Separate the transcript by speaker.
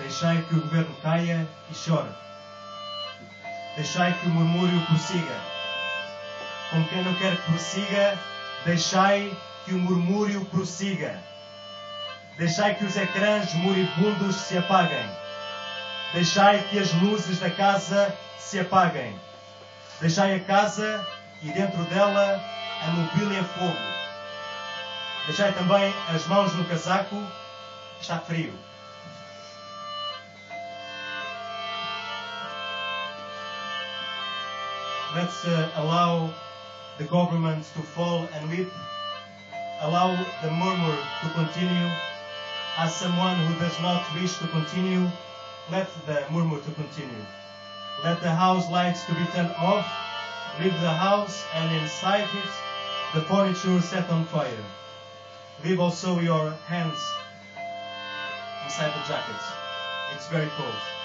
Speaker 1: Deixai que o governo caia e chore. Deixai que o murmúrio prossiga. Como quem não quer que prossiga, deixai que o murmúrio prossiga. Deixai que os ecrãs moribundos se apaguem. Deixai que as luzes da casa se apaguem. Deixai a casa e dentro dela a mobília fogo. Deixai também as mãos no casaco, está frio. Let's allow the government to fall and weep. Allow the murmur to continue. As someone who does not wish to continue, let the murmur to continue. Let the house lights to be turned off. Leave the house and inside it the furniture set on fire. Leave also your hands inside the jackets. It's very cold.